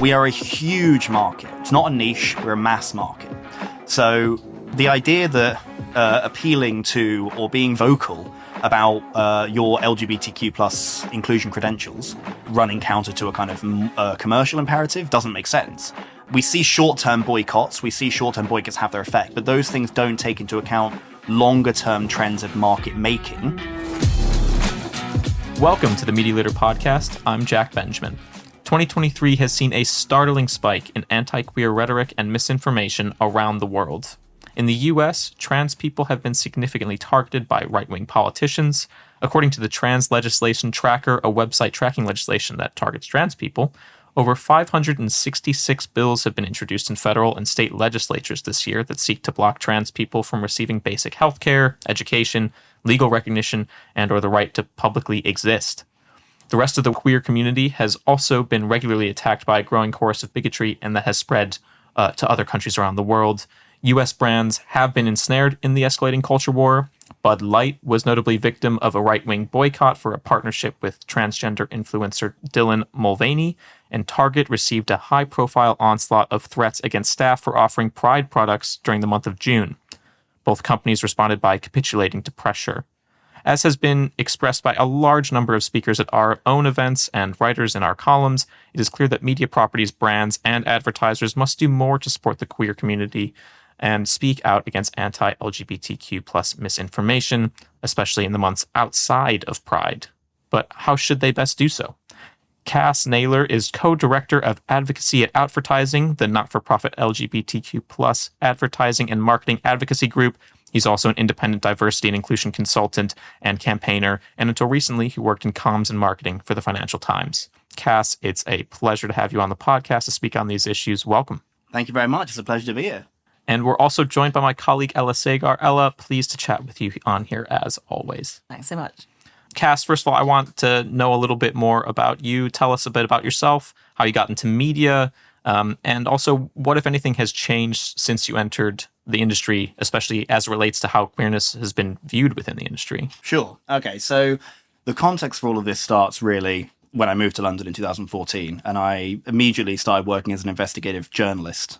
We are a huge market. It's not a niche, we're a mass market. So the idea that appealing to or being vocal about your LGBTQ plus inclusion credentials running counter to a kind of commercial imperative doesn't make sense. We see short-term boycotts, have their effect, but those things don't take into account longer-term trends of market making. Welcome to the Media Leader Podcast. I'm Jack Benjamin. 2023 has seen a startling spike in anti-queer rhetoric and misinformation around the world. In the US, trans people have been significantly targeted by right-wing politicians. According to the Trans Legislation Tracker, a website tracking legislation that targets trans people, over 566 bills have been introduced in federal and state legislatures this year that seek to block trans people from receiving basic health care, education, legal recognition, and or the right to publicly exist. The rest of the queer community has also been regularly attacked by a growing chorus of bigotry, and that has spread to other countries around the world. U.S. brands have been ensnared in the escalating culture war. Bud Light was notably victim of a right-wing boycott for a partnership with transgender influencer Dylan Mulvaney, and Target received a high-profile onslaught of threats against staff for offering Pride products during the month of June. Both companies responded by capitulating to pressure. As has been expressed by a large number of speakers at our own events and writers in our columns, it is clear that media properties, brands, and advertisers must do more to support the queer community and speak out against anti-LGBTQ plus misinformation, especially in the months outside of Pride. But how should they best do so? Cass Naylor is co-director of advocacy at Outvertising, the not-for-profit LGBTQ plus advertising and marketing advocacy group. He's also an independent diversity and inclusion consultant and campaigner, and until recently, he worked in comms and marketing for the Financial Times. Cass, it's a pleasure to have you on the podcast to speak on these issues. Welcome. Thank you very much. It's a pleasure to be here. And we're also joined by my colleague, Ella Sagar. Ella, pleased to chat with you on here as always. Thanks so much. Cass, first of all, I want to know a little bit more about you. Tell us a bit about yourself, how you got into media, and also what, if anything, has changed since you entered the industry, especially as it relates to how queerness has been viewed within the industry. Sure. Okay, so the context for all of this starts really when I moved to London in 2014, and I immediately started working as an investigative journalist.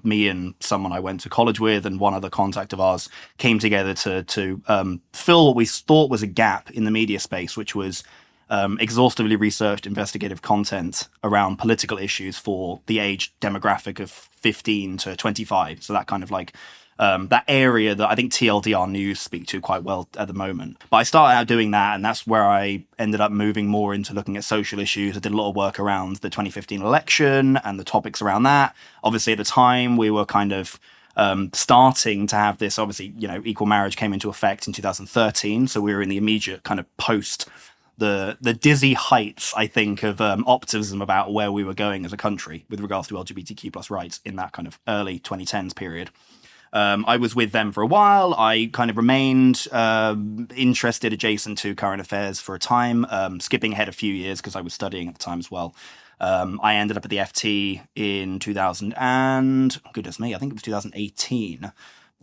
Me and someone I went to college with and one other contact of ours came together to fill what we thought was a gap in the media space, which was exhaustively researched investigative content around political issues for the age demographic of 15 to 25. So that kind of like that area that I think TLDR News speak to quite well at the moment. But I started out doing that, and that's where I ended up moving more into looking at social issues. I did a lot of work around the 2015 election and the topics around that. Obviously, at the time, we were kind of starting to have this, obviously, equal marriage came into effect in 2013. So we were in the immediate kind of post the dizzy heights, I think, of optimism about where we were going as a country with regards to LGBTQ plus rights in that kind of early 2010s period. I was with them for a while. I kind of remained interested adjacent to current affairs for a time, skipping ahead a few years because I was studying at the time as well. I ended up at the FT in 2000 and, goodness me, I think it was 2018.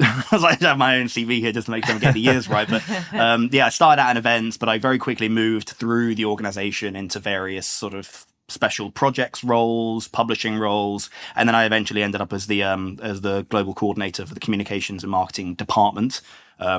I have my own CV here just to make sure I get the years right. But I started out in events, but I very quickly moved through the organization into various sort of special projects roles, publishing roles, and then I eventually ended up as the global coordinator for the communications and marketing department,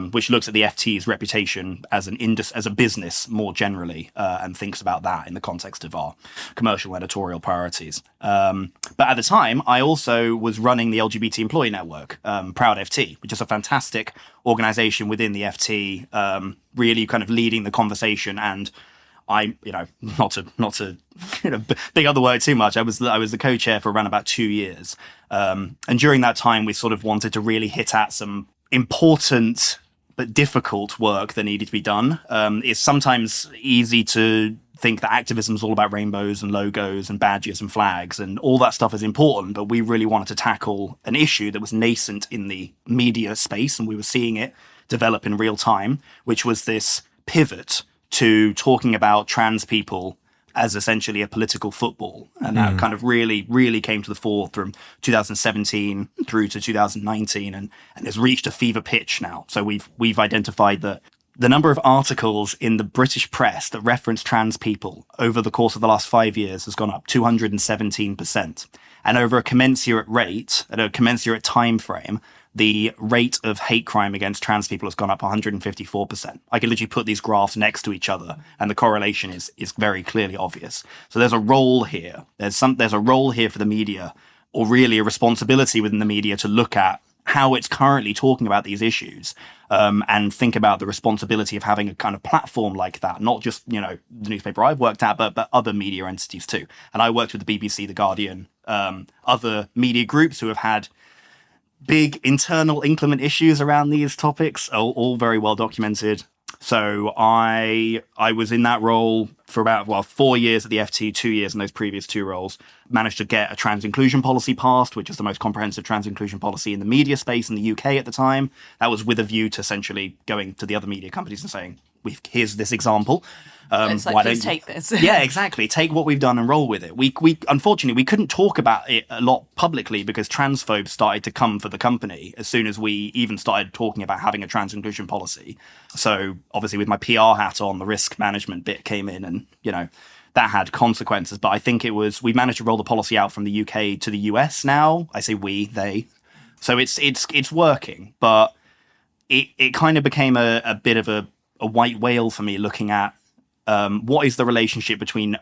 which looks at the FT's reputation as a business more generally, and thinks about that in the context of our commercial editorial priorities. But at the time, I also was running the LGBT employee network, Proud FT, which is a fantastic organization within the FT, really kind of leading the conversation. And I, not to big other word too much. I was the co-chair for around about 2 years, and during that time, we sort of wanted to really hit at some important but difficult work that needed to be done. It's sometimes easy to think that activism is all about rainbows and logos and badges and flags, and all that stuff is important. But we really wanted to tackle an issue that was nascent in the media space, and we were seeing it develop in real time, which was this pivot to talking about trans people as essentially a political football. And that kind of really, really came to the fore from 2017 through to 2019 and has reached a fever pitch now. So we've identified that the number of articles in the British press that reference trans people over the course of the last 5 years has gone up 217%. And over a commensurate rate, at a commensurate time frame, the rate of hate crime against trans people has gone up 154%. I can literally put these graphs next to each other, and the correlation is very clearly obvious. So there's a role here. There's a role here for the media, or really a responsibility within the media to look at how it's currently talking about these issues, and think about the responsibility of having a kind of platform like that, not just, the newspaper I've worked at, but other media entities too. And I worked with the BBC, The Guardian, other media groups who have had big internal inclement issues around these topics, all very well documented. So I was in that role for about 4 years at the FT, 2 years in those previous two roles. Managed to get a trans inclusion policy passed, which is the most comprehensive trans inclusion policy in the media space in the UK at the time. That was with a view to essentially going to the other media companies and saying, here's this example. It's like, please take this. Yeah, exactly. Take what we've done and roll with it. We unfortunately, we couldn't talk about it a lot publicly because transphobes started to come for the company as soon as we even started talking about having a trans inclusion policy. So obviously with my PR hat on, the risk management bit came in and, that had consequences. But I think we managed to roll the policy out from the UK to the US now. I say they. So it's working, but it kind of became a bit of a white whale for me looking at what is the relationship between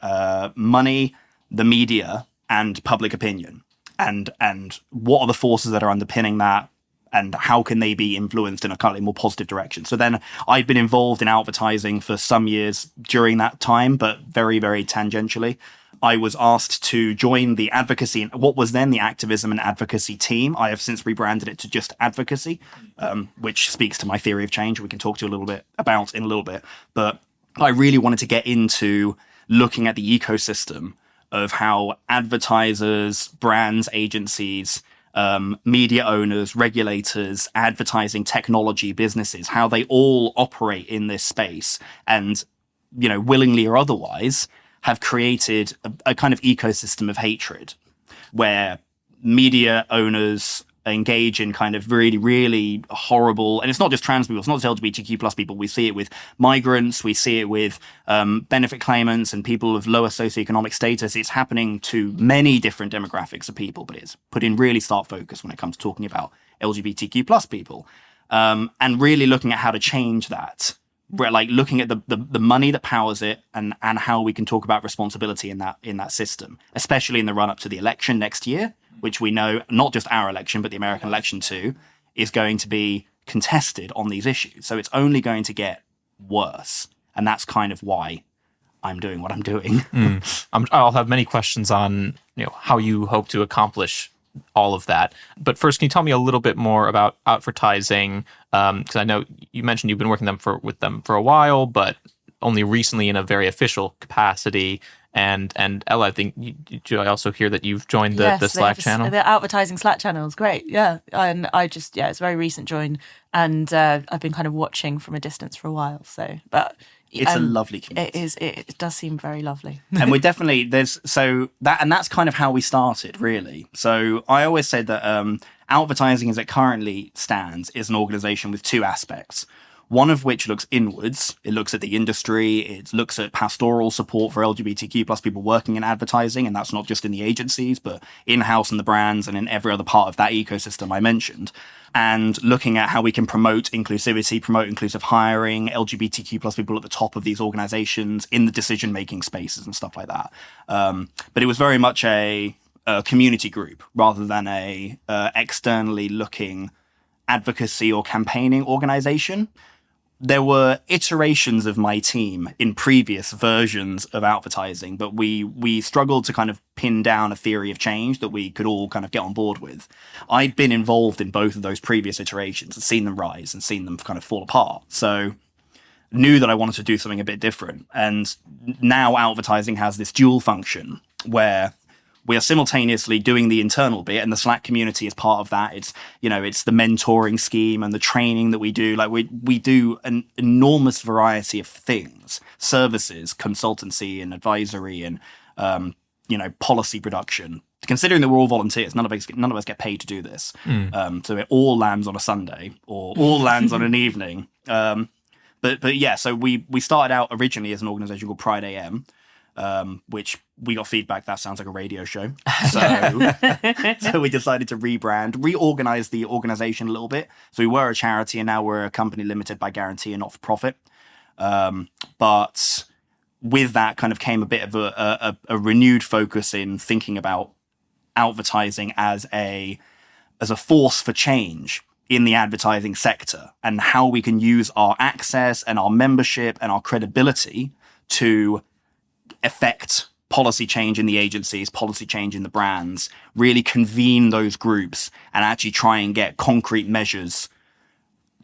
money, the media, and public opinion, and what are the forces that are underpinning that, and how can they be influenced in a kind of more positive direction. So then I'd been involved in advertising for some years during that time, but very, very tangentially. I was asked to join the advocacy, what was then the activism and advocacy team. I have since rebranded it to just advocacy, which speaks to my theory of change, we can talk to a little bit about in a little bit. But I really wanted to get into looking at the ecosystem of how advertisers, brands, agencies, media owners, regulators, advertising technology businesses, how they all operate in this space and, willingly or otherwise, have created a kind of ecosystem of hatred where media owners engage in kind of really, really horrible, and it's not just trans people, it's not just LGBTQ plus people. We see it with migrants, we see it with benefit claimants and people of lower socioeconomic status. It's happening to many different demographics of people, but it's put in really stark focus when it comes to talking about LGBTQ plus people, and really looking at how to change that. We're like looking at the money that powers it and how we can talk about responsibility in that system, especially in the run up to the election next year, which we know, not just our election, but the American election too, is going to be contested on these issues. So it's only going to get worse. And that's kind of why I'm doing what I'm doing. I'll have many questions on how you hope to accomplish all of that. But first, can you tell me a little bit more about Outvertising? Because I know you mentioned you've been working with them for a while, but only recently in a very official capacity. And Ella, I think I also hear that you've joined the Slack channel. The Outvertising Slack channel is great. Yeah. And it's a very recent join. And I've been kind of watching from a distance for a while. So, but it's a lovely community. It does seem very lovely. And we're definitely, that's kind of how we started, really. So I always said that Outvertising as it currently stands is an organization with two aspects. One of which looks inwards. It looks at the industry. It looks at pastoral support for LGBTQ plus people working in advertising. And that's not just in the agencies, but in-house in the brands and in every other part of that ecosystem I mentioned. And looking at how we can promote inclusivity, promote inclusive hiring, LGBTQ plus people at the top of these organizations in the decision-making spaces and stuff like that. But it was very much a community group rather than a externally looking advocacy or campaigning organization. There were iterations of my team in previous versions of Outvertising, but we struggled to kind of pin down a theory of change that we could all kind of get on board with. I'd been involved in both of those previous iterations and seen them rise and seen them kind of fall apart. So knew that I wanted to do something a bit different. And now Outvertising has this dual function where we are simultaneously doing the internal bit, and the Slack community is part of that. It's, it's the mentoring scheme and the training that we do. Like we do an enormous variety of things, services, consultancy and advisory and, policy production. Considering that we're all volunteers, none of us get paid to do this. So it all lands on a Sunday or all lands on an evening. But but yeah, so we started out originally as an organization called Pride AM, which we got feedback that sounds like a radio show. So we decided to reorganize the organization a little bit. So we were a charity, and now we're a company limited by guarantee and not for profit. But with that kind of came a bit of a renewed focus in thinking about advertising as a force for change in the advertising sector, and how we can use our access and our membership and our credibility to affect policy change in the agencies, policy change in the brands, really convene those groups and actually try and get concrete measures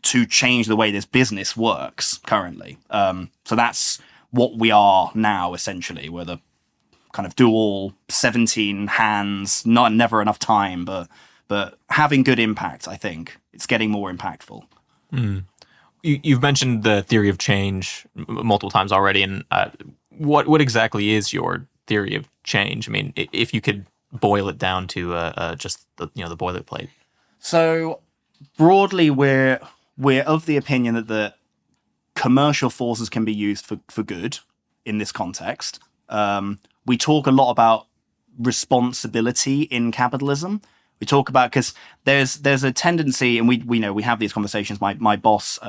to change the way this business works currently. So that's what we are now, essentially. We're the kind of dual 17 hands, never enough time, but having good impact, I think. It's getting more impactful. You've mentioned the theory of change multiple times already, and what exactly is your theory of change? I mean, if you could boil it down to just the boilerplate. So broadly, we're of the opinion that the commercial forces can be used for good in this context. We talk a lot about responsibility in capitalism. We talk about, because there's a tendency, and we have these conversations. My boss,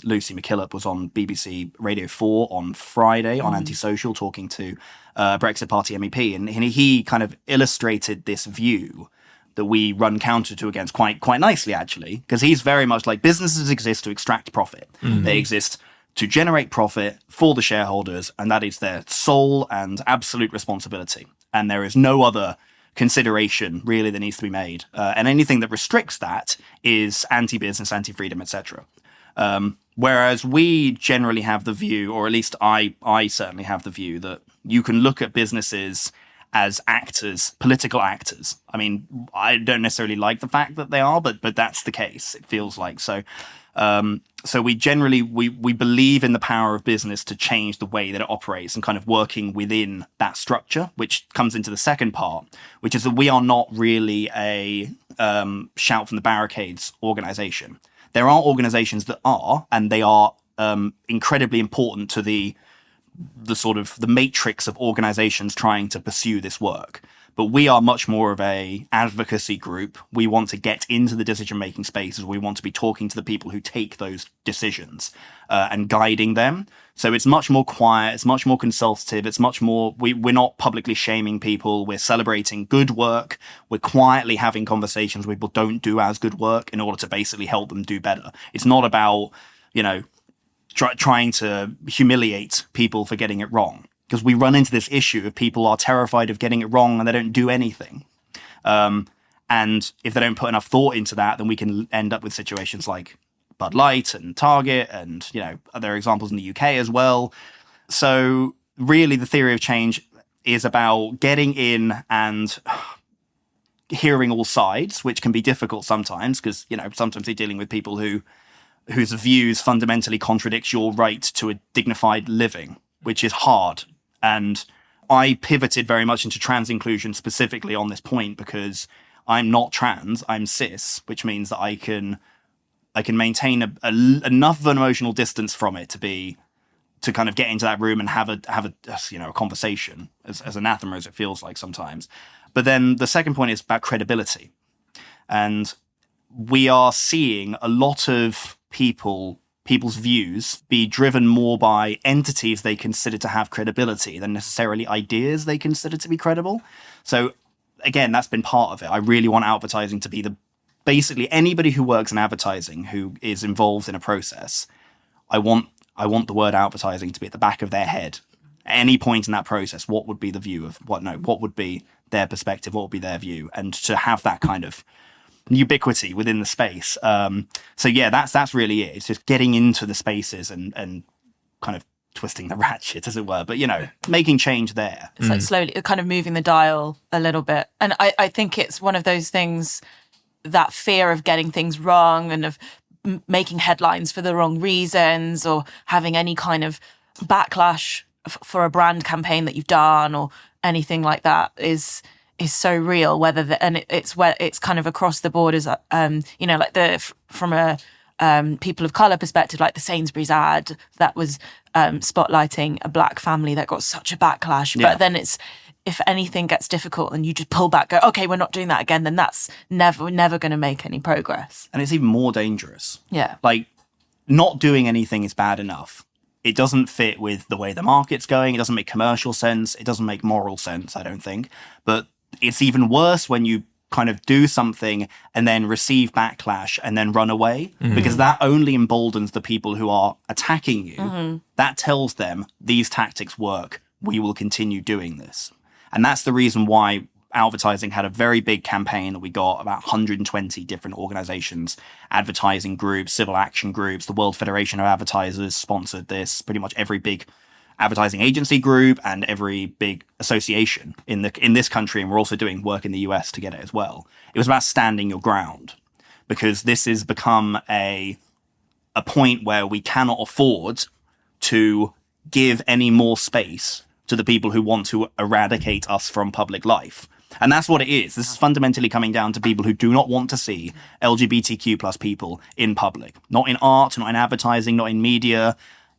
Lucy McKillop, was on BBC Radio 4 on Friday on Antisocial talking to Brexit Party MEP, and he kind of illustrated this view that we run counter to against quite nicely, actually, because he's very much like, businesses exist to extract profit. They exist to generate profit for the shareholders, and that is their sole and absolute responsibility. And there is no other consideration really that needs to be made, and anything that restricts that is anti-business, anti-freedom, etc. Whereas we generally have the view, or at least I certainly have the view, that you can look at businesses as actors, political actors. I mean, I don't necessarily like the fact that they are, but that's the case. It feels like so. So we generally we believe in the power of business to change the way that it operates, and kind of working within that structure, which comes into the second part, which is that we are not really a shout from the barricades organization. There are organizations that are, and they are incredibly important to the sort of the matrix of organizations trying to pursue this work. But we are much more of a advocacy group. We want to get into the decision-making spaces. We want to be talking to the people who take those decisions and guiding them. So it's much more quiet. It's much more consultative. It's much more, we're not publicly shaming people. We're celebrating good work. We're quietly having conversations with people who don't do as good work in order to basically help them do better. It's not about, trying to humiliate people for getting it wrong. Because we run into this issue of people are terrified of getting it wrong and they don't do anything. And if they don't put enough thought into that, then we can end up with situations like Bud Light and Target and, other examples in the UK as well. So really the theory of change is about getting in and hearing all sides, which can be difficult sometimes because, sometimes you're dealing with people whose views fundamentally contradict your right to a dignified living, which is hard. And I pivoted very much into trans inclusion specifically on this point because I'm not trans, I'm cis, which means that I can maintain enough of an emotional distance from it to kind of get into that room and have a conversation, as anathema as it feels like sometimes. But then the second point is about credibility. And we are seeing a lot of people's views be driven more by entities they consider to have credibility than necessarily ideas they consider to be credible. So again, that's been part of it. I really want advertising to be basically anybody who works in advertising who is involved in a process. I want the word advertising to be at the back of their head. At any point in that process, what would be the view of what would be their perspective, what would be their view, and to have that kind of ubiquity within the space. So yeah, that's really it. It's just getting into the spaces and kind of twisting the ratchet, as it were, but making change there. It's like slowly kind of moving the dial a little bit. And I think it's one of those things, that fear of getting things wrong and of making headlines for the wrong reasons or having any kind of backlash for a brand campaign that you've done or anything like that is so real. It's where it's kind of across the board, is from a people of colour perspective, like the Sainsbury's ad that was spotlighting a black family that got such a backlash. Yeah. But then it's, if anything gets difficult and you just pull back, go, okay, we're not doing that again, then that's never going to make any progress. And it's even more dangerous. Yeah. Like, not doing anything is bad enough. It doesn't fit with the way the market's going. It doesn't make commercial sense. It doesn't make moral sense, I don't think. But it's even worse when you kind of do something and then receive backlash and then run away, because that only emboldens the people who are attacking you. That tells them these tactics work. We will continue doing this. And that's the reason why Outvertising had a very big campaign that we got about 120 different organizations, advertising groups, civil action groups. The World Federation of Advertisers sponsored this. Pretty much every big advertising agency group and every big association in this country, and we're also doing work in the US to get it as well. It was about standing your ground, because this has become a point where we cannot afford to give any more space to the people who want to eradicate us from public life. And that's what it is. This is fundamentally coming down to people who do not want to see LGBTQ plus people in public, not in art, not in advertising, not in media.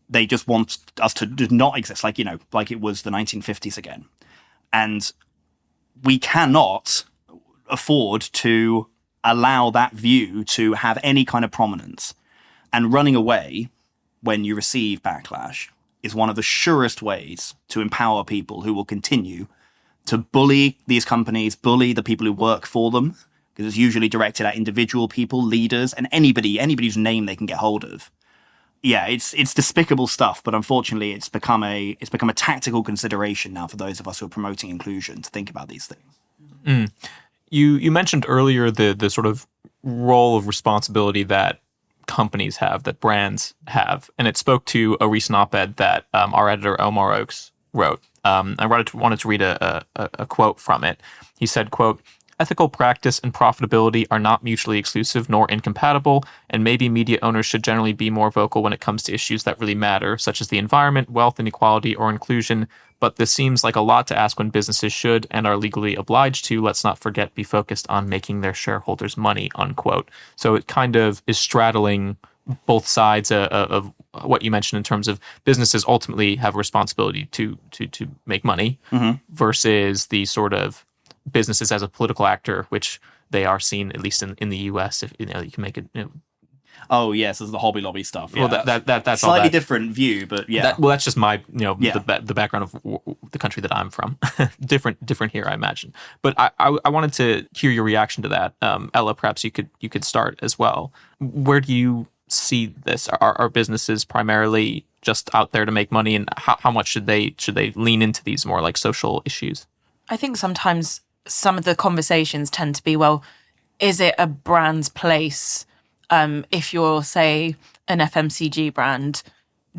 They just want us to not exist, like it was the 1950s again. And we cannot afford to allow that view to have any kind of prominence. And running away when you receive backlash is one of the surest ways to empower people who will continue to bully these companies, bully the people who work for them, because it's usually directed at individual people, leaders, and anybody whose name they can get hold of. Yeah, it's despicable stuff, but unfortunately it's become a tactical consideration now for those of us who are promoting inclusion to think about these things. You mentioned earlier the sort of role of responsibility that companies have, that brands have, and it spoke to a recent op-ed that our editor Omar Oakes wrote. I wanted to read a quote from it. He said, quote, "Ethical practice and profitability are not mutually exclusive nor incompatible, and maybe media owners should generally be more vocal when it comes to issues that really matter, such as the environment, wealth inequality, or inclusion. But this seems like a lot to ask when businesses should and are legally obliged to, let's not forget, be focused on making their shareholders money," unquote. So it kind of is straddling both sides of what you mentioned in terms of businesses ultimately have a responsibility to make money versus the sort of businesses as a political actor, which they are seen, at least in the US, if you can make it. Oh yes, there's the Hobby Lobby stuff. Yeah. Well, that's slightly all that. different view, but yeah. That's just my the background of the country that I'm from. different here, I imagine. But I wanted to hear your reaction to that, Ella. Perhaps you could start as well. Where do you see this? Are businesses primarily just out there to make money, and how much should they lean into these more like social issues? I think sometimes some of the conversations tend to be, well, is it a brand's place? If you're, say, an FMCG brand,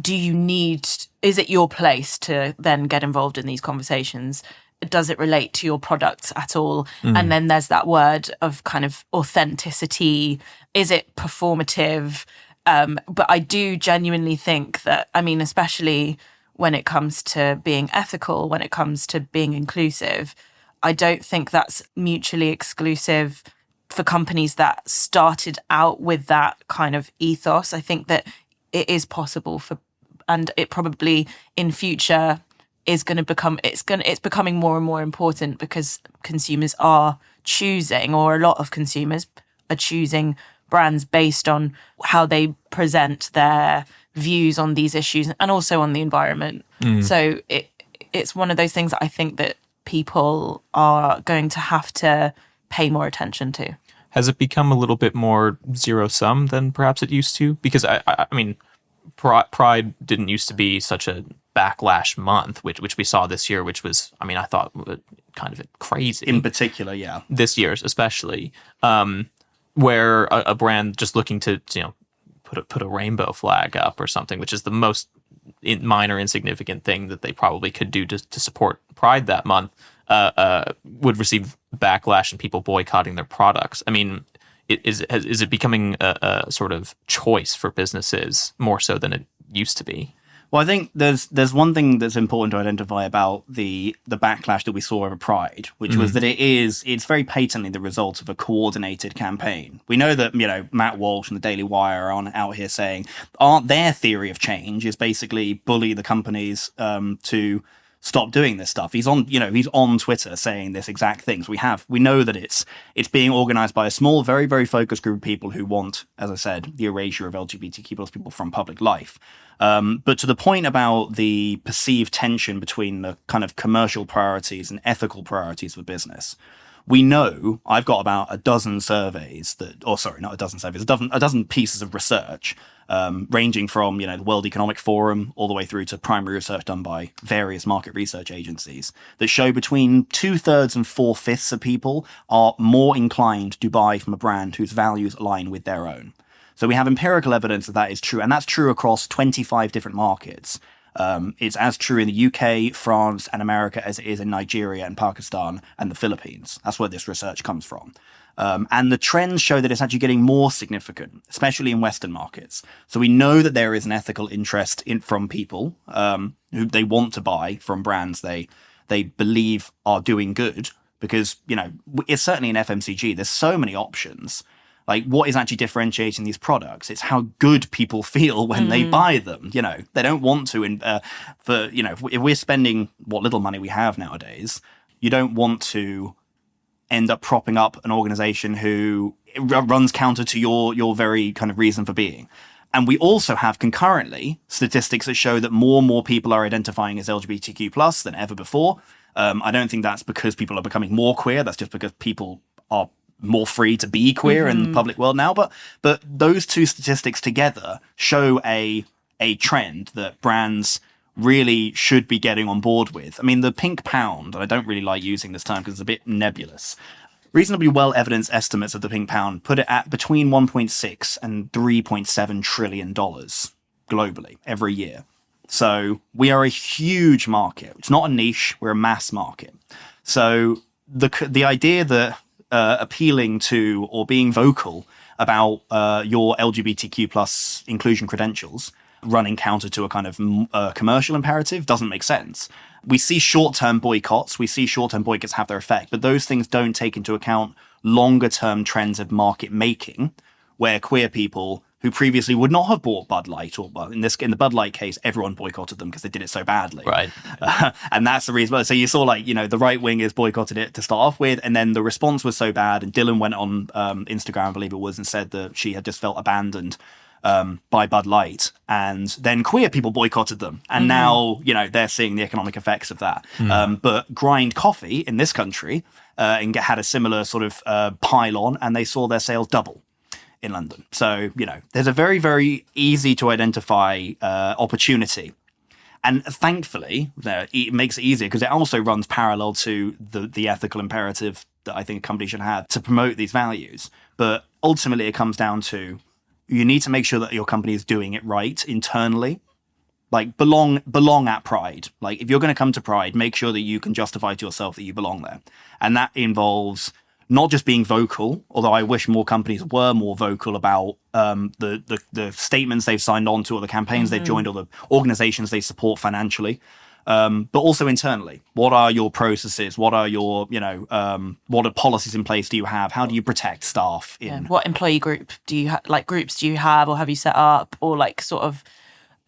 is it your place to then get involved in these conversations? Does it relate to your products at all? And then there's that word of kind of authenticity. Is it performative? But I do genuinely think that, especially when it comes to being ethical, when it comes to being inclusive, I don't think that's mutually exclusive for companies that started out with that kind of ethos. I think that it is possible and it probably in future is going to become, it's becoming more and more important, because consumers are choosing, or a lot of consumers are choosing brands based on how they present their views on these issues and also on the environment. So it's one of those things that I think that people are going to have to pay more attention to. Has it become a little bit more zero-sum than perhaps it used to? Because I mean, Pride didn't used to be such a backlash month, which we saw this year, which was, I thought kind of crazy. In particular, yeah. This year's especially, where a brand just looking to put a rainbow flag up or something, which is the most minor insignificant thing that they probably could do to support Pride that month, would receive backlash and people boycotting their products. Is it becoming a sort of choice for businesses more so than it used to be? Well, I think there's one thing that's important to identify about the backlash that we saw over Pride, which was that it's very patently the result of a coordinated campaign. We know that, Matt Walsh and the Daily Wire are out here saying their theory of change is basically bully the companies to stop doing this stuff. He's on Twitter saying this exact thing. So we know that it's being organized by a small, very, very focused group of people who want, as I said, the erasure of LGBTQ plus people from public life. But to the point about the perceived tension between the kind of commercial priorities and ethical priorities of business, we know I've got about a dozen surveys not a dozen surveys, a dozen pieces of research, ranging from, the World Economic Forum all the way through to primary research done by various market research agencies that show between 2/3 and 4/5 of people are more inclined to buy from a brand whose values align with their own. So we have empirical evidence that is true, and that's true across 25 different markets. It's as true in the UK, France, and America as it is in Nigeria and Pakistan and the Philippines. That's where this research comes from. And the trends show that it's actually getting more significant, especially in Western markets. So we know that there is an ethical interest from people who they want to buy from brands they believe are doing good, because, it's certainly in FMCG, there's so many options. Like, what is actually differentiating these products? It's how good people feel when they buy them. They don't want to, if we're spending what little money we have nowadays, you don't want to end up propping up an organization who runs counter to your very kind of reason for being. And we also have concurrently statistics that show that more and more people are identifying as LGBTQ plus than ever before. I don't think that's because people are becoming more queer. That's just because people are more free to be queer in the public world now. But those two statistics together show a trend that brands really should be getting on board with. I mean, the pink pound, and I don't really like using this term because it's a bit nebulous. Reasonably well evidenced estimates of the pink pound put it at between 1.6 and $3.7 trillion globally every year. So we are a huge market. It's not a niche, we're a mass market. So the idea that appealing to or being vocal about your LGBTQ plus inclusion credentials running counter to a kind of commercial imperative doesn't make sense. We see short-term boycotts, we see short-term boycotts have their effect, but those things don't take into account longer-term trends of market making, where queer people who previously would not have bought Bud Light, or in the Bud Light case, everyone boycotted them because they did it so badly. Right. And that's the reason. So you saw the right wingers boycotted it to start off with, and then the response was so bad. And Dylan went on Instagram, I believe it was, and said that she had just felt abandoned by Bud Light, and then queer people boycotted them, and now they're seeing the economic effects of that. But Grind Coffee in this country had a similar sort of pile-on, and they saw their sales double in London. So there's a very, very easy to identify opportunity, and thankfully it makes it easier because it also runs parallel to the ethical imperative that I think a company should have to promote these values. But ultimately it comes down to, you need to make sure that your company is doing it right internally. Like, belong at Pride. Like, if you're going to come to Pride, make sure that you can justify to yourself that you belong there. And that involves not just being vocal, although I wish more companies were more vocal about the statements they've signed on to, or the campaigns they've joined, or the organizations they support financially, but also internally. What are your processes? What are your, what are policies in place do you have? How do you protect staff? What employee group do you groups do you have, or have you set up, or sort of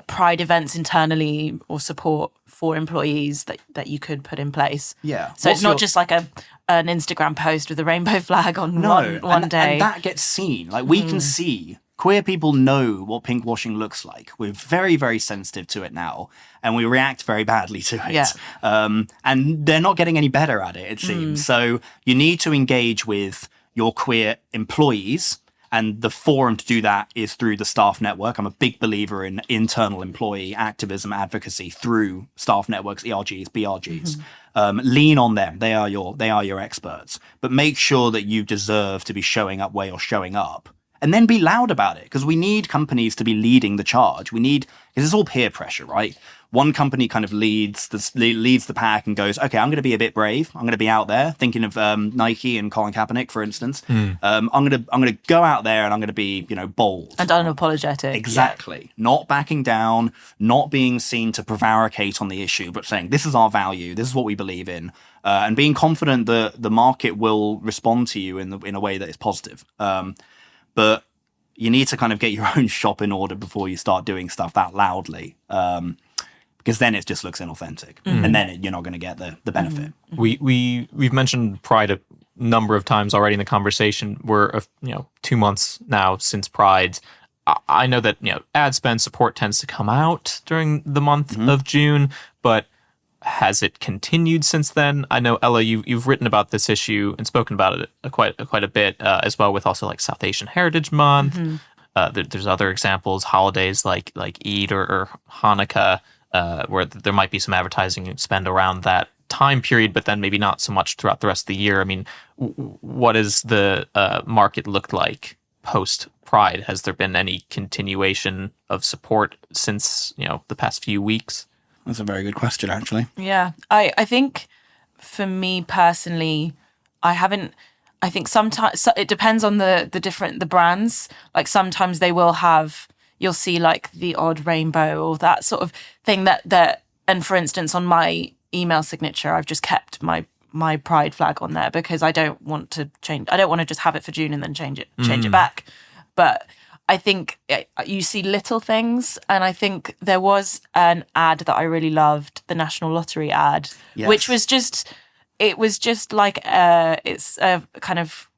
Pride events internally or support for employees that you could put in place? Yeah. So it's not just like an Instagram post with a rainbow flag on one day. And that gets seen. Like, we can see, queer people know what pinkwashing looks like. We're very, very sensitive to it now, and we react very badly to it. Yeah. And they're not getting any better at it seems. So you need to engage with your queer employees, and the forum to do that is through the staff network. I'm a big believer in internal employee activism, advocacy through staff networks, ERGs, BRGs. Lean on them. They are your experts. But make sure that you deserve to be showing up where you're showing up. And then be loud about it, because we need companies to be leading the charge. Because it's all peer pressure, right? one company kind of leads the pack and goes, okay, I'm going to be a bit brave. I'm going to be out there. Thinking of Nike and Colin Kaepernick, for instance. I'm going to go out there and I'm going to be, bold and unapologetic. Exactly. Yeah. Not backing down, not being seen to prevaricate on the issue, but saying this is our value, this is what we believe in, and being confident that the market will respond to you in a way that is positive. But you need to kind of get your own shop in order before you start doing stuff that loudly, because then it just looks inauthentic, and then you're not going to get the benefit. We've mentioned Pride a number of times already in the conversation. We're 2 months now since Pride. I know that ad spend support tends to come out during the month of June, but has it continued since then? I know, Ella, you've written about this issue and spoken about it quite a bit, as well, with also like South Asian Heritage Month. There's other examples, holidays like Eid or Hanukkah, where there might be some advertising spend around that time period, but then maybe not so much throughout the rest of the year. I mean, what does the market look like post Pride? Has there been any continuation of support since the past few weeks? That's a very good question, actually. Yeah, I think for me personally, I think sometimes it depends on the brands. Like sometimes you'll see like the odd rainbow or that sort of thing that and for instance, on my email signature, I've just kept my Pride flag on there because I don't want to change. I don't want to just have it for June and then change it back. But I think you see little things, and I think there was an ad that I really loved, the National Lottery ad, yes. which was just like it's a kind of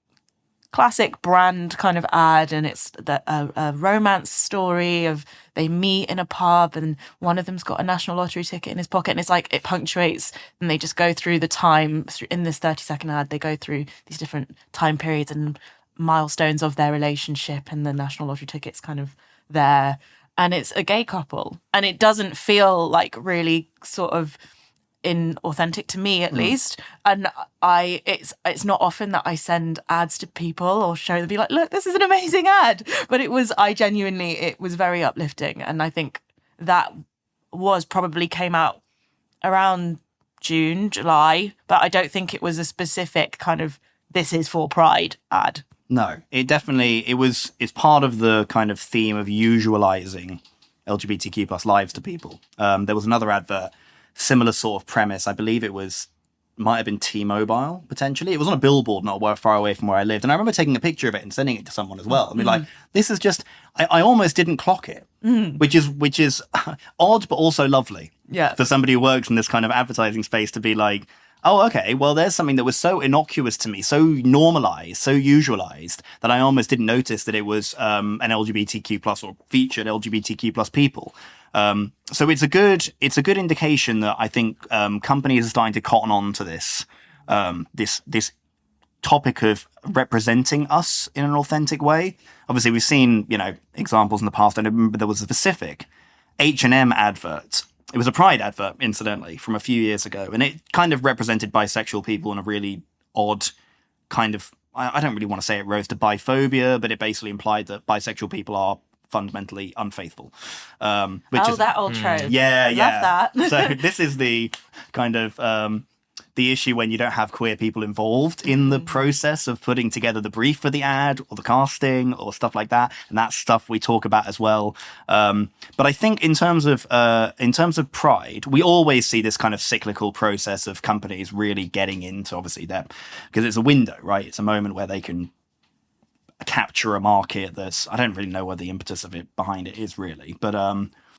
classic brand kind of ad, and it's a romance story of they meet in a pub and one of them's got a National Lottery ticket in his pocket, and it's like it punctuates and they just go through the time in this 30-second ad. They go through these different time periods and milestones of their relationship, and the National Lottery ticket's kind of there, and it's a gay couple, and it doesn't feel like really sort of inauthentic to me, at least. And it's not often that I send ads to people or show them, be like, look, this is an amazing ad, but it was very uplifting, and I think that came out around June, July, but I don't think it was a specific kind of this is for Pride ad. No, it's part of the kind of theme of usualizing LGBTQ plus lives to people. There was another advert, similar sort of premise. I believe might have been T-Mobile, potentially. It was on a billboard not far away from where I lived. And I remember taking a picture of it and sending it to someone as well. I mean, like, this is just, I almost didn't clock it, which is odd, but also lovely. Yeah. For somebody who works in this kind of advertising space to be like, oh, okay, well, there's something that was so innocuous to me, so normalized, so usualized, that I almost didn't notice that it was an LGBTQ plus or featured LGBTQ plus people. So it's a good indication that I think companies are starting to cotton on to this topic of representing us in an authentic way. Obviously, we've seen examples in the past. I remember there was a specific H&M advert. It was a Pride advert, incidentally, from a few years ago, and it kind of represented bisexual people in a really odd kind of, I don't really want to say it rose to biphobia, but it basically implied that bisexual people are fundamentally unfaithful. That old trope. Yeah, Love that. So this is the kind of the issue when you don't have queer people involved in the process of putting together the brief for the ad or the casting or stuff like that, and that's stuff we talk about as well. But I think in terms of Pride, we always see this kind of cyclical process of companies really getting into, obviously, because it's a window, right? It's a moment where they can capture a market that's, I don't really know what the impetus of it behind it is really, but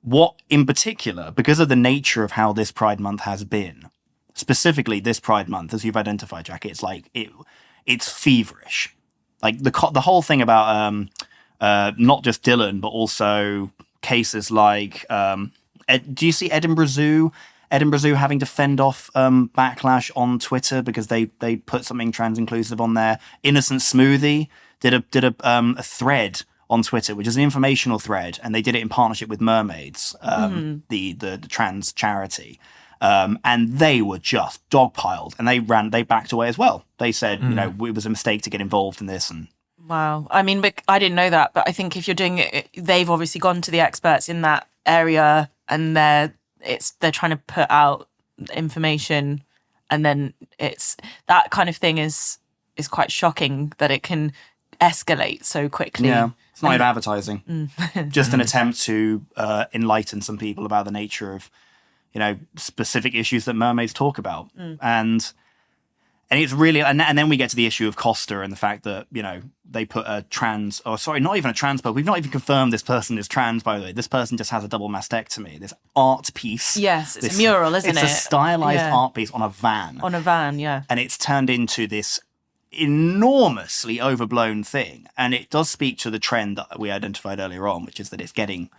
what in particular, because of the nature of how this Pride Month has been, specifically this Pride Month, as you've identified, Jack, it's like it's feverish. Like the whole thing about not just Dylan, but also cases like do you see Edinburgh Zoo having to fend off backlash on Twitter because they put something trans inclusive on there? Innocent Smoothie did a thread on Twitter, which is an informational thread, and they did it in partnership with Mermaids, the trans charity. And they were just dogpiled, and they backed away as well. They said, it was a mistake to get involved in this. And wow. I mean, I didn't know that, but I think if you're doing it, they've obviously gone to the experts in that area, and they're trying to put out information, and then it's that kind of thing is quite shocking that it can escalate so quickly. Yeah, it's not even advertising. Just an attempt to enlighten some people about the nature of, specific issues that mermaids talk about. And it's really, and then we get to the issue of Costa and the fact that, they put a trans, not even a trans person. We've not even confirmed this person is trans, by the way. This person just has a double mastectomy. This art piece. Yes, it's a mural, isn't it? It's a stylized art piece on a van. On a van, yeah. And it's turned into this enormously overblown thing. And it does speak to the trend that we identified earlier on, which is that it's getting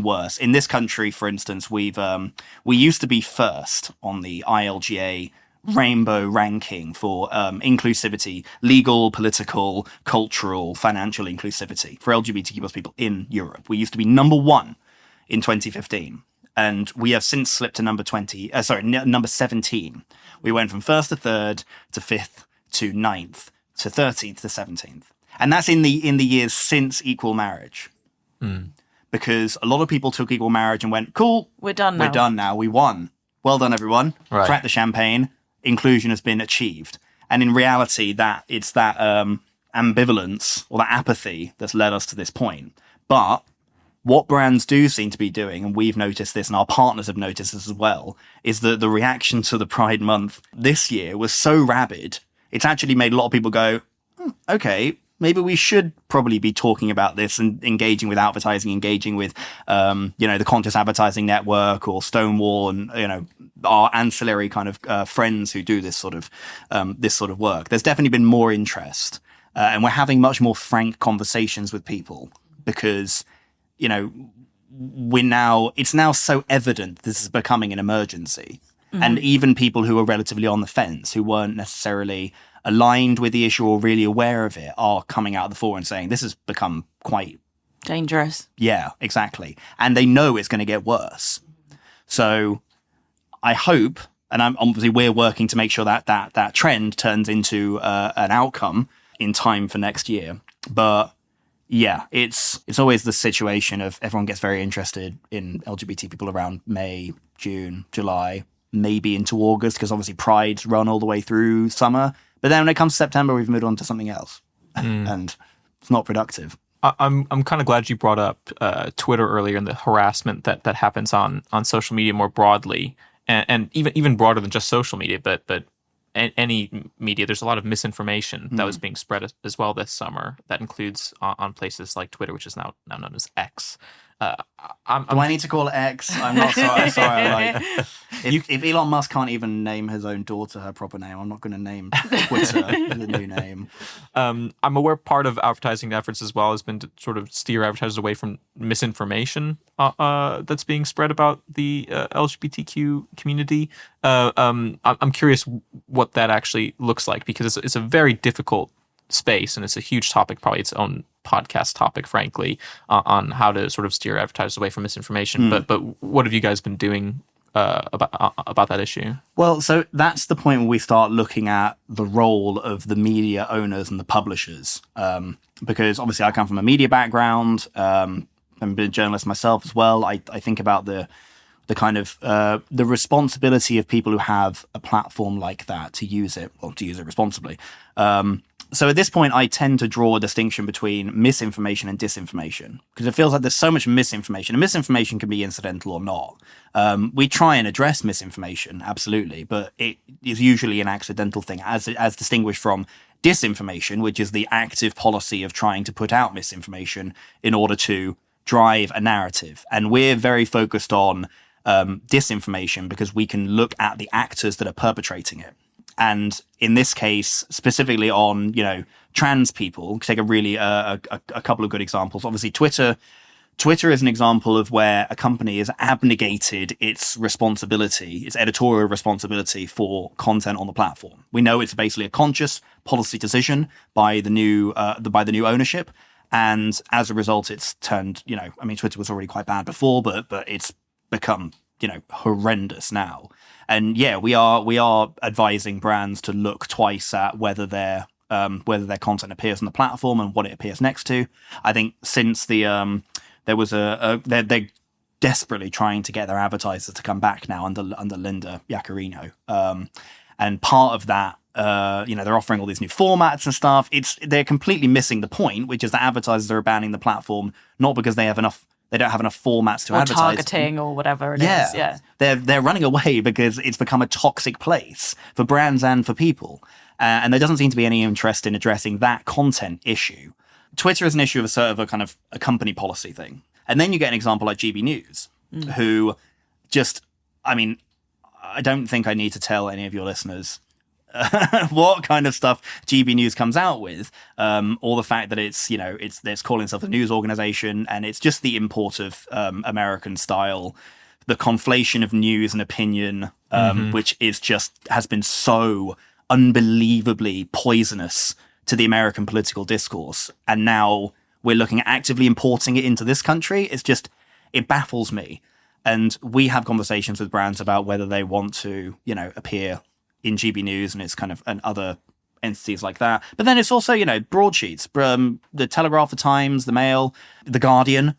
worse. In this country, for instance, we used to be first on the ILGA rainbow ranking for inclusivity, legal, political, cultural, financial inclusivity for LGBTQ plus people in Europe. We used to be number 1 in 2015, and we have since slipped to number 17. We went from 1st to 3rd to 5th to 9th to 13th to 17th, and that's in the years since equal marriage. Because a lot of people took equal marriage and went, cool, we're done now. We won. Well done, everyone. Right. Crack the champagne. Inclusion has been achieved. And in reality, it's that ambivalence or that apathy that's led us to this point. But what brands do seem to be doing, and we've noticed this and our partners have noticed this as well, is that the reaction to the Pride Month this year was so rabid, it's actually made a lot of people go, okay, maybe we should probably be talking about this and engaging with advertising, engaging with, the Conscious Advertising Network or Stonewall and, our ancillary kind of friends who do this sort of work. There's definitely been more interest, and we're having much more frank conversations with people because, it's now so evident this is becoming an emergency. And even people who are relatively on the fence, who weren't necessarily aligned with the issue or really aware of it, are coming out of the fore and saying this has become quite dangerous. Yeah, exactly. And they know it's going to get worse. So I hope, and obviously we're working to make sure that trend turns into an outcome in time for next year. But yeah, it's always the situation of everyone gets very interested in LGBT people around May, June, July, maybe into August, because obviously Pride's run all the way through summer. But then when it comes to September, we've moved on to something else, and it's not productive. I'm kind of glad you brought up Twitter earlier and the harassment that happens on social media more broadly, and even broader than just social media, but any media. There's a lot of misinformation that was being spread as well this summer. That includes on places like Twitter, which is now known as X. Do I need to call it X? I'm not sorry. I'm sorry. If Elon Musk can't even name his own daughter her proper name, I'm not going to name Twitter the new name. I'm aware part of advertising efforts as well has been to sort of steer advertisers away from misinformation that's being spread about the LGBTQ community. I'm curious what that actually looks like, because it's a very difficult space, and it's a huge topic, probably its own podcast topic, frankly, on how to sort of steer advertisers away from misinformation. But what have you guys been doing about that issue? Well, so that's the point where we start looking at the role of the media owners and the publishers, because obviously I come from a media background. I've been a journalist myself as well. I think about the kind of the responsibility of people who have a platform like that to use it responsibly. So at this point, I tend to draw a distinction between misinformation and disinformation, because it feels like there's so much misinformation, and misinformation can be incidental or not. We try and address misinformation, absolutely, but it is usually an accidental thing, as distinguished from disinformation, which is the active policy of trying to put out misinformation in order to drive a narrative. And we're very focused on disinformation because we can look at the actors that are perpetrating it. And in this case, specifically on, trans people, take a couple of good examples. Obviously, Twitter is an example of where a company has abnegated its responsibility, its editorial responsibility for content on the platform. We know it's basically a conscious policy decision by the new ownership. And as a result, it's turned, Twitter was already quite bad before, but it's become, horrendous now. And yeah, we are advising brands to look twice at whether their content appears on the platform and what it appears next to. I think since there was desperately trying to get their advertisers to come back now under Linda Yaccarino. And part of that, they're offering all these new formats and stuff. They're completely missing the point, which is that advertisers are abandoning the platform not because they don't have enough formats to advertise. Or targeting or whatever it is. Yeah. They're running away because it's become a toxic place for brands and for people. And there doesn't seem to be any interest in addressing that content issue. Twitter is an issue of sort of a kind of a company policy thing. And then you get an example like GB News, who just, I don't think I need to tell any of your listeners what kind of stuff GB News comes out with, or the fact that it's calling itself a news organization, and it's just the import of American style, the conflation of news and opinion, which has been so unbelievably poisonous to the American political discourse. And now we're looking at actively importing it into this country. It baffles me. And we have conversations with brands about whether they want to, appear in GB News and other entities like that. But then it's also, broadsheets, the Telegraph, the Times, the Mail, the Guardian.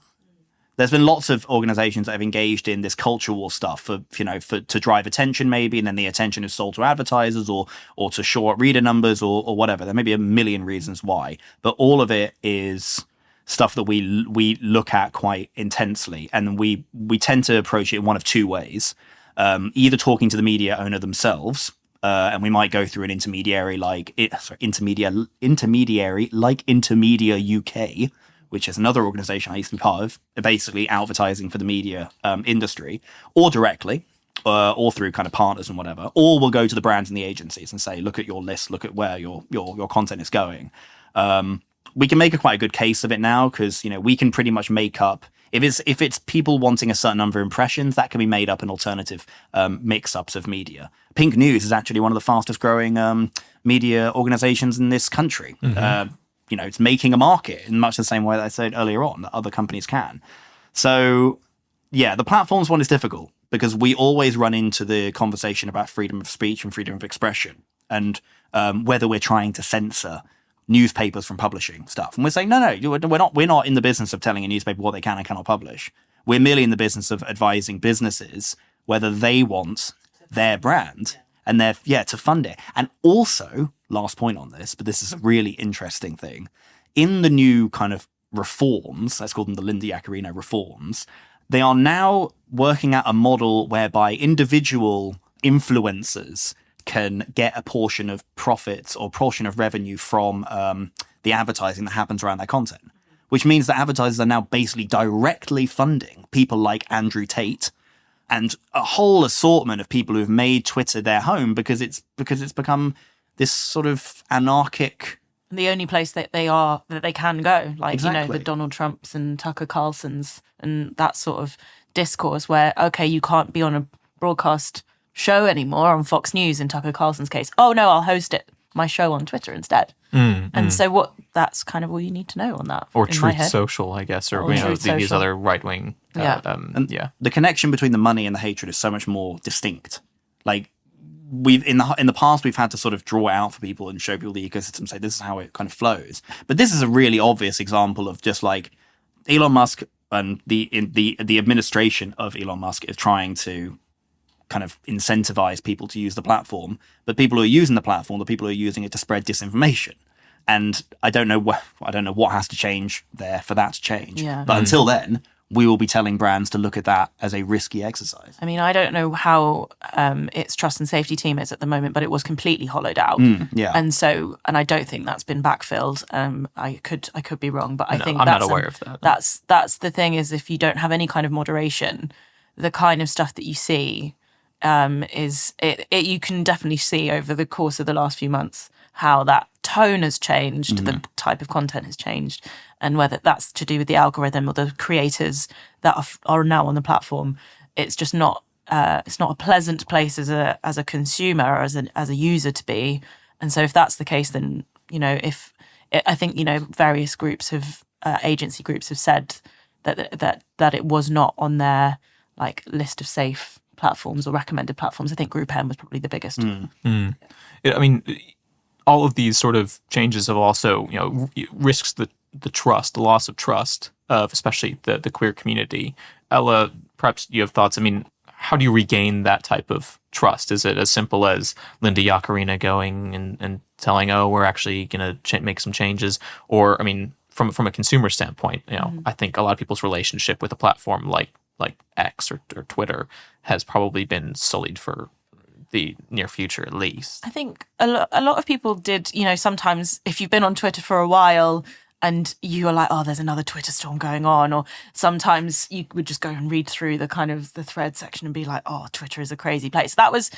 There's been lots of organizations that have engaged in this culture war stuff to drive attention maybe, and then the attention is sold to advertisers or to shore up reader numbers or whatever. There may be a million reasons why, but all of it is stuff that we look at quite intensely, and we tend to approach it in one of two ways. Either talking to the media owner themselves, and we might go through an intermediary like Intermedia UK, which is another organization I used to be part of, basically advertising for the media industry, or directly, or through kind of partners and whatever. Or we'll go to the brands and the agencies and say, look at your list, look at where your content is going. We can make quite a good case of it now because, we can pretty much make up, if it's people wanting a certain number of impressions, that can be made up in alternative mix-ups of media. Pink News is actually one of the fastest growing media organizations in this country. It's making a market in much the same way that I said earlier on that other companies can. So, yeah, the platforms one is difficult because we always run into the conversation about freedom of speech and freedom of expression and whether we're trying to censor newspapers from publishing stuff. And we're saying, no, we're not in the business of telling a newspaper what they can and cannot publish. We're merely in the business of advising businesses whether they want their brand and to fund it. And also, last point on this, but this is a really interesting thing. In the new kind of reforms, let's call them the Linda Yaccarino reforms, they are now working out a model whereby individual influencers can get a portion of profits or portion of revenue from the advertising that happens around their content, which means that advertisers are now basically directly funding people like Andrew Tate and a whole assortment of people who've made Twitter their home because it's become this sort of anarchic, the only place that they can go, like exactly. The Donald Trumps and Tucker Carlsons and that sort of discourse where you can't be on a broadcast show anymore on Fox News in Tucker Carlson's case. Oh no, I'll host my show on Twitter instead. So that's kind of all you need to know on that. Or Truth Social, I guess, or these other right wing. The connection between the money and the hatred is so much more distinct. Like we've in the past we've had to sort of draw it out for people and show people the ecosystem, say this is how it kind of flows. But this is a really obvious example of just like Elon Musk and the administration of Elon Musk is trying to kind of incentivize people to use the platform, but people who are using the platform, the people who are using it to spread disinformation. And I don't know what has to change there for that to change. Yeah. But until then, we will be telling brands to look at that as a risky exercise. I mean, I don't know how its trust and safety team is at the moment, but it was completely hollowed out. And I don't think that's been backfilled. I could be wrong, but I think I'm not aware of that. That's the thing is if you don't have any kind of moderation, the kind of stuff that you see you can definitely see over the course of the last few months how that tone has changed, the type of content has changed, and whether that's to do with the algorithm or the creators that are now on the platform. It's just not it's not a pleasant place as a consumer or as a user to be. And so if that's the case, then I think various groups have agency groups have said that it was not on their like list of safe platforms or recommended platforms. I think Group M was probably the biggest. I mean, all of these sort of changes have also, risks the loss of trust of especially the queer community. Ella, perhaps you have thoughts. I mean, how do you regain that type of trust? Is it as simple as Linda Yaccarino going and telling, "Oh, we're actually going to make some changes"? Or, I mean, from a consumer standpoint, I think a lot of people's relationship with a platform like X or Twitter has probably been sullied for the near future, at least. I think a lot of people did, sometimes if you've been on Twitter for a while and you are like, oh, there's another Twitter storm going on, or sometimes you would just go and read through the kind of the thread section and be like, oh, Twitter is a crazy place. That was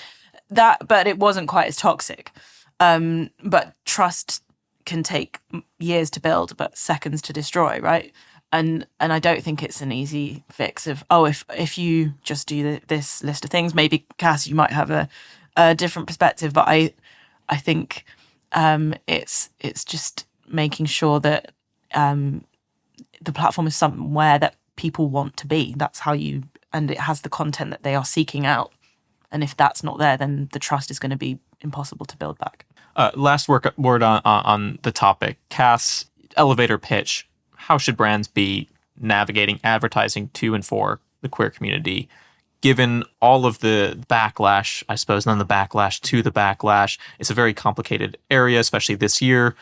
that, but it wasn't quite as toxic. But trust can take years to build, but seconds to destroy, right? And I don't think it's an easy fix of, oh, if you just do this list of things, maybe Cass, you might have a different perspective, but I think it's just making sure that the platform is somewhere that people want to be. That's how and it has the content that they are seeking out. And if that's not there, then the trust is going to be impossible to build back. Last word on the topic. Cass, elevator pitch. How should brands be navigating advertising to and for the queer community, given all of the backlash, I suppose, and then the backlash to the backlash? It's a very complicated area, especially this year.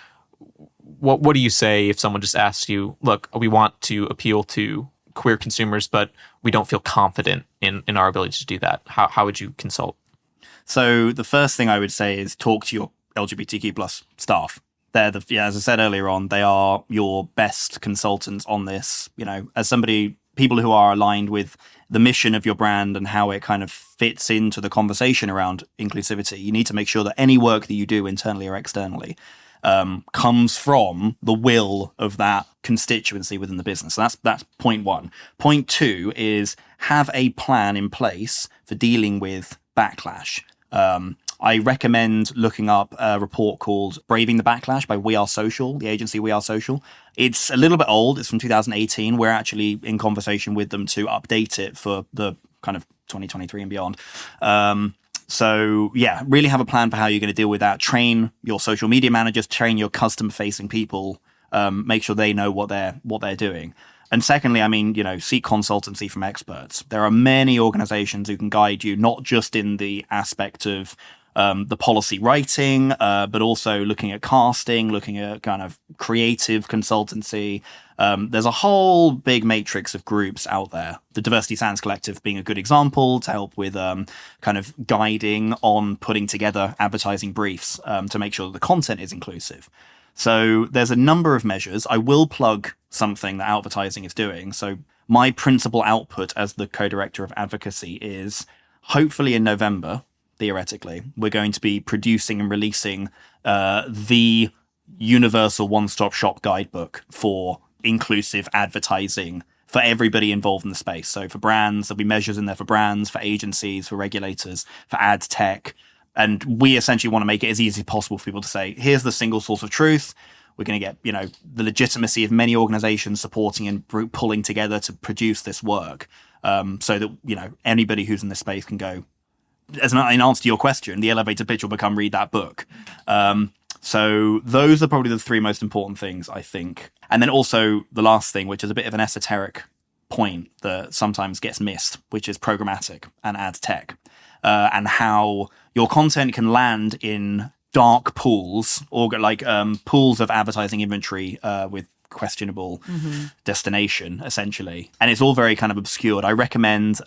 What do you say if someone just asks you, look, we want to appeal to queer consumers, but we don't feel confident in our ability to do that? How would you consult? So the first thing I would say is talk to your LGBTQ plus staff. They're as I said earlier on, they are your best consultants on this. As people who are aligned with the mission of your brand and how it kind of fits into the conversation around inclusivity, you need to make sure that any work that you do internally or externally comes from the will of that constituency within the business. So that's point one. Point two is have a plan in place for dealing with backlash. I recommend looking up a report called Braving the Backlash by We Are Social, the agency We Are Social. It's a little bit old. It's from 2018. We're actually in conversation with them to update it for the kind of 2023 and beyond. So yeah, really have a plan for how you're going to deal with that. Train your social media managers, train your customer facing people, make sure they know what they're doing. And secondly, seek consultancy from experts. There are many organizations who can guide you, not just in the aspect of the policy writing, but also looking at casting, looking at kind of creative consultancy. There's a whole big matrix of groups out there. The Diversity Sans Collective being a good example to help with kind of guiding on putting together advertising briefs to make sure that the content is inclusive. So there's a number of measures. I will plug something that Outvertising is doing. So my principal output as the co-director of advocacy is hopefully in November, theoretically, we're going to be producing and releasing the universal one-stop shop guidebook for inclusive advertising for everybody involved in the space. So for brands, there'll be measures in there for brands, for agencies, for regulators, for ad tech. And we essentially want to make it as easy as possible for people to say, here's the single source of truth. We're going to get, the legitimacy of many organizations supporting and pulling together to produce this work so that, anybody who's in this space can go, as an answer to your question, the elevator pitch will become read that book. So those are probably the three most important things, I think. And then also the last thing, which is a bit of an esoteric point that sometimes gets missed, which is programmatic and ad tech, and how your content can land in dark pools or like pools of advertising inventory with questionable destination, essentially. And it's all very kind of obscured. I recommend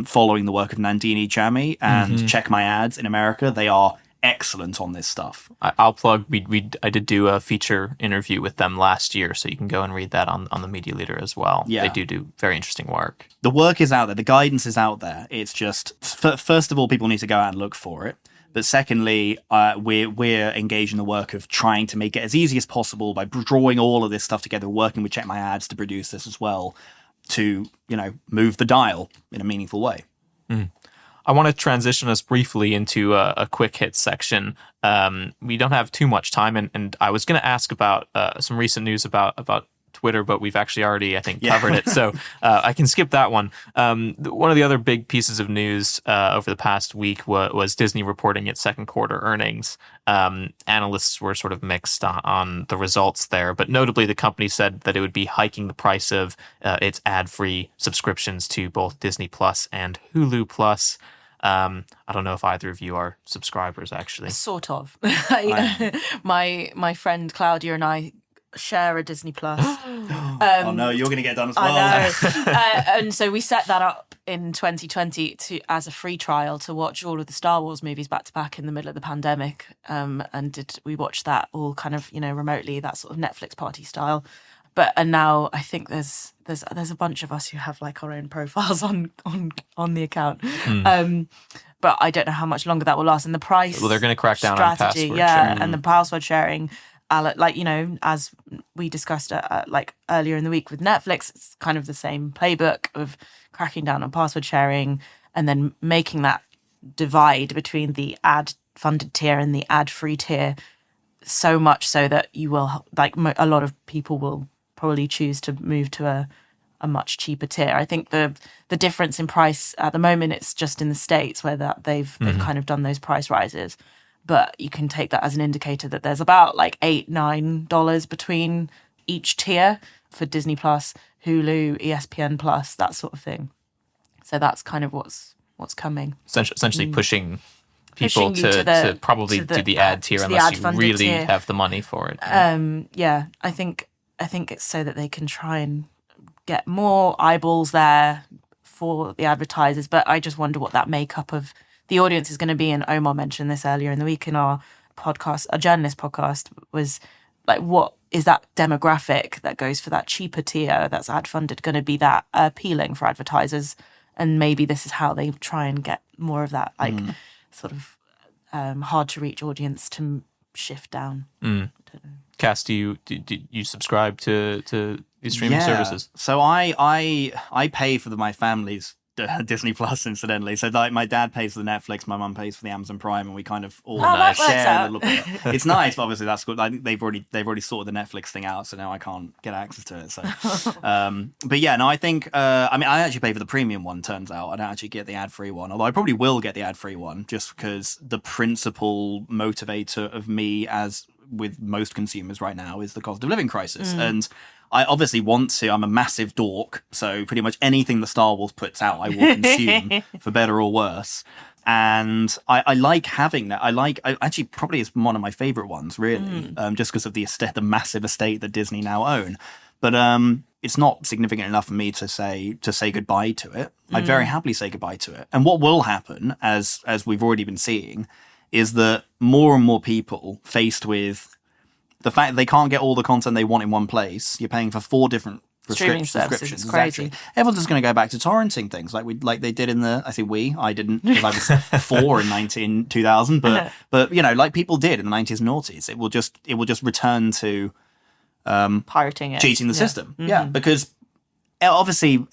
following the work of Nandini Chami and Check My Ads in America. They are excellent on this stuff. I'll plug, I did do a feature interview with them last year, so you can go and read that on the Media Leader as well. Yeah. They do very interesting work. The work is out there. The guidance is out there. It's just, first of all, people need to go out and look for it. But secondly, we're engaged in the work of trying to make it as easy as possible by drawing all of this stuff together, working with Check My Ads to produce this as well, to, move the dial in a meaningful way. I want to transition us briefly into a quick hit section. We don't have too much time, and I was going to ask about some recent news about Twitter, but we've actually already, I think, covered it. So I can skip that one. One of the other big pieces of news over the past week was Disney reporting its second quarter earnings. Analysts were sort of mixed on the results there, but notably the company said that it would be hiking the price of its ad-free subscriptions to both Disney Plus and Hulu Plus. I don't know if either of you are subscribers, actually. Sort of. My friend Claudia and I share a Disney Plus. Oh no, you're going to get done as well. I know. And so we set that up in 2020 as a free trial to watch all of the Star Wars movies back to back in the middle of the pandemic. We watched that all kind of, remotely, that sort of Netflix party style. And now I think there's a bunch of us who have like our own profiles on the account. But I don't know how much longer that will last. And the price, well, they're going to crack down on password sharing. And the password sharing, as we discussed like earlier in the week with Netflix, it's kind of the same playbook of cracking down on password sharing and then making that divide between the ad-funded tier and the ad-free tier, so much so that you will, a lot of people will probably choose to move to a much cheaper tier. I think the difference in price at the moment, it's just in the States where they've kind of done those price rises. But you can take that as an indicator that there's about like $8-9 between each tier for Disney Plus, Hulu, ESPN Plus, that sort of thing. So that's kind of what's coming. Essentially pushing people to probably do the ad tier unless you really have the money for it. I think it's so that they can try and get more eyeballs there for the advertisers. But I just wonder what that makeup of the audience is going to be. And Omar mentioned this earlier in the week in our podcast, a journalist podcast, was like, what is that demographic that goes for that cheaper tier that's ad funded going to be that appealing for advertisers? And maybe this is how they try and get more of that sort of hard to reach audience to shift down. I don't know. Cass, do you subscribe to these streaming services? So I pay for my family's Disney Plus, incidentally. So like my dad pays for the Netflix, my mum pays for the Amazon Prime, and we kind of all share a little bit. It's nice, but obviously that's good. I think they've already sorted the Netflix thing out, so now I can't get access to it. So, but yeah, no, I think I actually pay for the premium one. Turns out I don't actually get the ad-free one, although I probably will get the ad-free one just because the principal motivator of me, as with most consumers right now, is the cost of living crisis. And I obviously want to. I'm a massive dork, so pretty much anything the Star Wars puts out, I will consume, for better or worse. And I like having that. I actually probably is one of my favorite ones, really, just because of the massive estate that Disney now own. But it's not significant enough for me to say goodbye to it. I'd very happily say goodbye to it. And what will happen, as we've already been seeing, is that more and more people faced with the fact that they can't get all the content they want in one place. You're paying for 4 different streaming services. It's crazy. Exactly. Everyone's just going to go back to torrenting things like they did in the. I didn't because I was 4 in 2000, but like people did in the 90s and noughties. It will just return to pirating it, cheating the system. Yeah, because obviously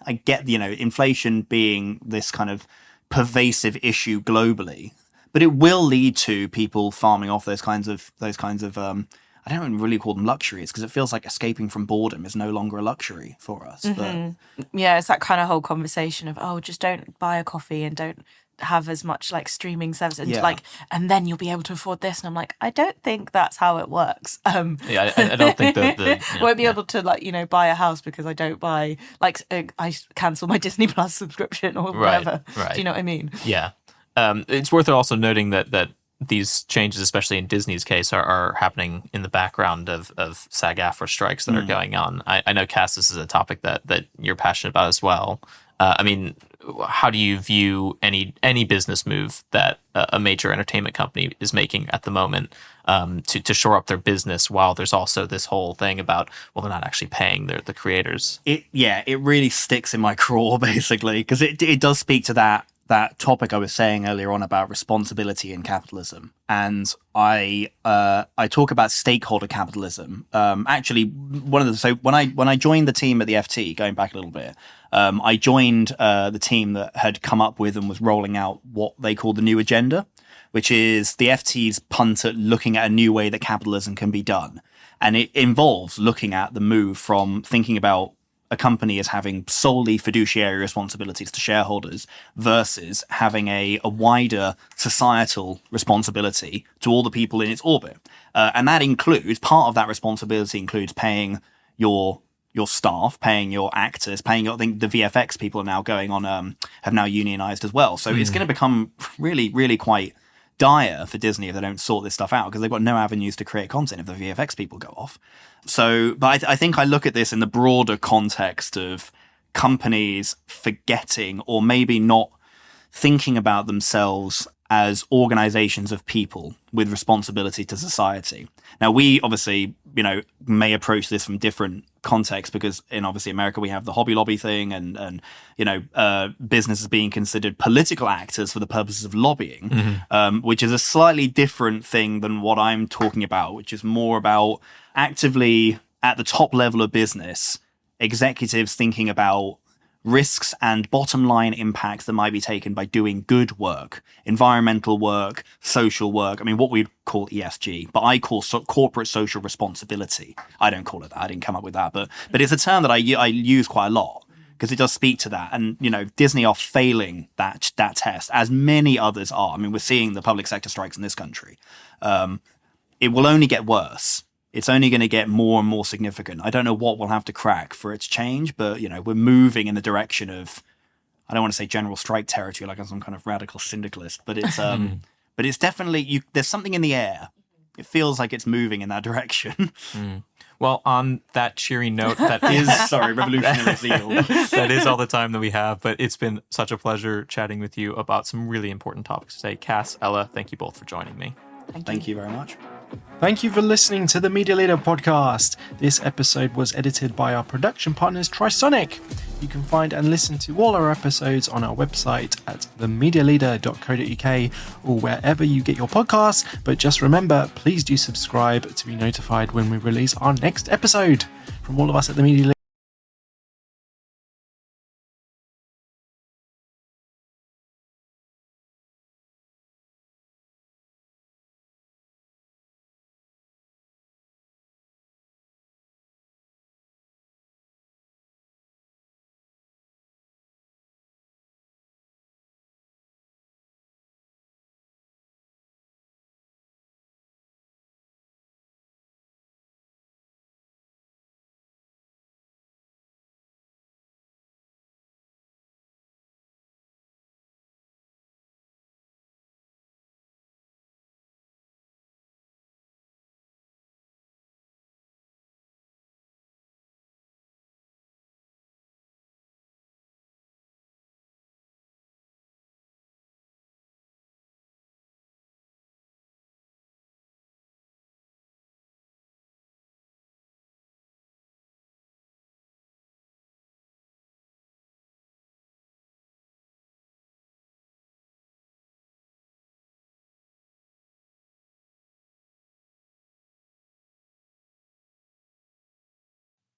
I get inflation being this kind of pervasive issue globally. But it will lead to people farming off those kinds of I don't even really call them luxuries because it feels like escaping from boredom is no longer a luxury for us. But yeah, it's that kind of whole conversation of just don't buy a coffee and don't have as much like streaming services and then you'll be able to afford this. And I'm like, I don't think that's how it works. I don't think won't be able to buy a house because I don't buy I cancel my Disney Plus subscription or whatever. Right. Do you know what I mean? Yeah. It's worth also noting that these changes, especially in Disney's case, are happening in the background of SAG-AFTRA strikes that are going on. I know, Cass, this is a topic that you're passionate about as well. How do you view any business move that a major entertainment company is making at the moment to shore up their business while there's also this whole thing about, well, they're not actually paying the creators? It really sticks in my craw, basically, because it does speak to that topic I was saying earlier on about responsibility in capitalism. And I talk about stakeholder capitalism. Actually, when I joined the team at the FT, going back a little bit, I joined the team that had come up with and was rolling out what they call the new agenda, which is the FT's punt at looking at a new way that capitalism can be done. And it involves looking at the move from thinking about a company as having solely fiduciary responsibilities to shareholders versus having a wider societal responsibility to all the people in its orbit. And that includes, part of that responsibility includes paying your staff, paying your actors, paying I think the VFX people are now going on, have now unionized as well. So it's going to become really, really quite dire for Disney if they don't sort this stuff out, because they've got no avenues to create content if the VFX people go off. So, but I think I look at this in the broader context of companies forgetting or maybe not thinking about themselves as organizations of people with responsibility to society. Now, we obviously, may approach this from different contexts, because in obviously America we have the Hobby Lobby thing and businesses being considered political actors for the purposes of lobbying, which is a slightly different thing than what I'm talking about, which is more about actively at the top level of business, executives thinking about risks and bottom line impacts that might be taken by doing good work, environmental work, social work. I mean, what we'd call ESG, but I call corporate social responsibility. I don't call it that. I didn't come up with that, but it's a term that I use quite a lot because it does speak to that. And, Disney are failing that test, as many others are. I mean, we're seeing the public sector strikes in this country. It will only get worse. It's only going to get more and more significant. I don't know what we'll have to crack for it to change, but, we're moving in the direction of, I don't want to say general strike territory like I'm some kind of radical syndicalist, but it's but it's definitely, there's something in the air. It feels like it's moving in that direction. Well, on that cheery note, that is... Sorry, revolutionary zeal. That is all the time that we have, but it's been such a pleasure chatting with you about some really important topics today. Cass, Ella, thank you both for joining me. Thank you very much. Thank you for listening to the Media Leader podcast. This episode was edited by our production partners, Trisonic. You can find and listen to all our episodes on our website at themedialeader.co.uk or wherever you get your podcasts. But just remember, please do subscribe to be notified when we release our next episode. From all of us at the Media Leader,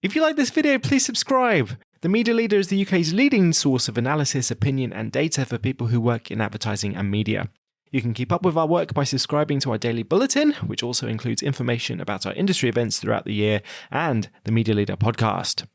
if you like this video, please subscribe. The Media Leader is the UK's leading source of analysis, opinion, and data for people who work in advertising and media. You can keep up with our work by subscribing to our daily bulletin, which also includes information about our industry events throughout the year, and the Media Leader podcast.